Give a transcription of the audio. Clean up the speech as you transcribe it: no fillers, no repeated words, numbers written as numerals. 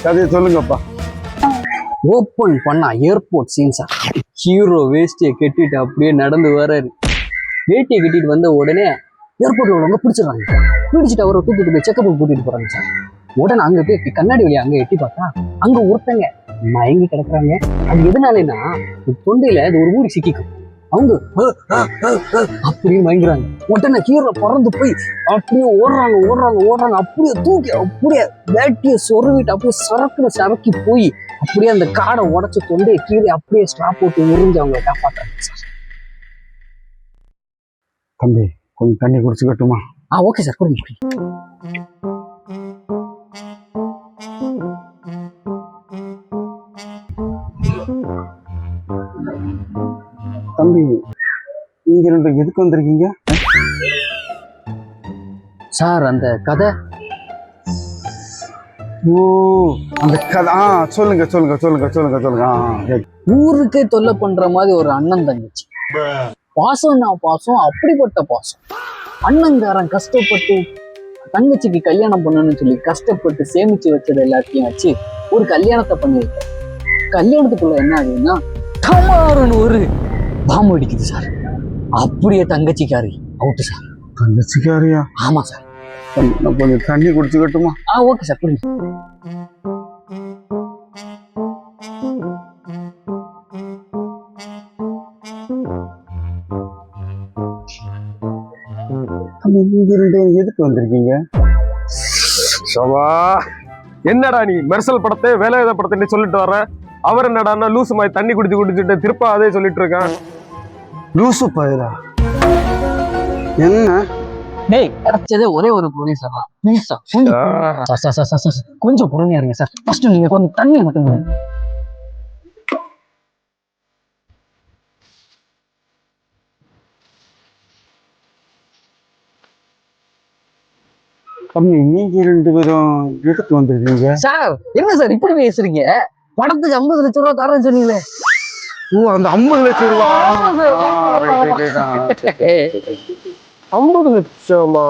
கதையை சொல்லுங்கப்பா. ஓப்பன் பண்ணா ஏர்போர்ட் சீன் சார். ஹீரோ வேஷ்டியை கட்டிட்டு அப்படியே நடந்து வர்றாரு. வேட்டியை கட்டிட்டு வந்த உடனே ஏர்போர்ட்ல உள்ளவங்க பிடிச்சிடறாங்க. பிடிச்சிட்டு அவரை தூக்கிட்டு போய் செக்கப் கூட்டிட்டு போறாங்க சார். உடனே அங்க போய் கண்ணாடி வழியா அங்க எட்டி பார்த்தா அங்க ஒருத்தங்க மயங்கி கிடக்குறாங்க. அது எதனாலன்னா தொண்டையில அது ஒரு ஊடி சிக்கிக்கும். அவங்க அப்படியே மயங்குறாங்க. உடனே ஹீரோ பறந்து போய் அப்படியே ஓடுறாங்க. அப்படியே தூக்கி அப்படியே வேட்டியை சொருவிட்டு அப்படியே சரக்கி போய் அப்படியே அந்த காடை உடச்சு தொண்டையை கீழே அப்படியே ஸ்டாப் போட்டு எரிஞ்சு அவங்க காப்பாற்றுறாங்க சார். தம்பி கொஞ்சம் தண்ணி குடிச்சுக்கட்டுமா? ஓகே சார், கொடுங்க. தம்பி நீங்க ரெண்டு எதுக்கு வந்திருக்கீங்க சார்? அந்த கதை. அந்த கதை சொல்லுங்க. ஊருக்கே தொல்லை பண்ற மாதிரி ஒரு அண்ணன் தங்கச்சி. பாசம்னா பாசம், அப்படிப்பட்ட பாசம். அண்ணங்காரன் கஷ்டப்பட்டு தங்கச்சிக்கு கல்யாணம் பண்ணணும்னு சொல்லி கஷ்டப்பட்டு சேமிச்சு வச்சது எல்லாத்தையும் வச்சு ஒரு கல்யாணத்தை பண்ணி வைக்கிறேன். கல்யாணத்துக்குள்ள என்ன ஆகுதுன்னா டமாருன்னு ஒரு பாம்பு அடிக்குது சார். அப்படியே தங்கச்சிக்காரி அவுட்டு சார். தங்கச்சிக்காரியா? ஆமா சார். கொஞ்சம் தண்ணி குடிச்சுக்கட்டுமா? ஓகே சார், புரியுது. எதுக்கு வந்திருக்கீங்க? என்னடா நீ மெர்சல் படத்தை வேலையுத படத்தை சொல்லிட்டு வர? அவர் என்னடா லூசு மாதிரி தண்ணி குடிச்சுட்டு திருப்ப அதே சொல்லிட்டு இருக்கான். லூசு பயலா என்ன? டேய், கிடைச்சதே ஒரே ஒரு போலீஸ் கொஞ்சம் பொறுமையா இருங்க சார். ஃபர்ஸ்ட் நீங்க கொஞ்சம் தண்ணி மட்டும் தம்பி நீங்க ரெண்டு பேரும் எடுத்து வந்துருக்கீங்க சார். என்ன சார் இப்படி பேசுறீங்க? படத்துக்கு 50 லட்சம் ரூபா தரேன்னு சொன்னீங்களே. அந்த 50 லட்சம் ரூபா? 50 லட்சமா?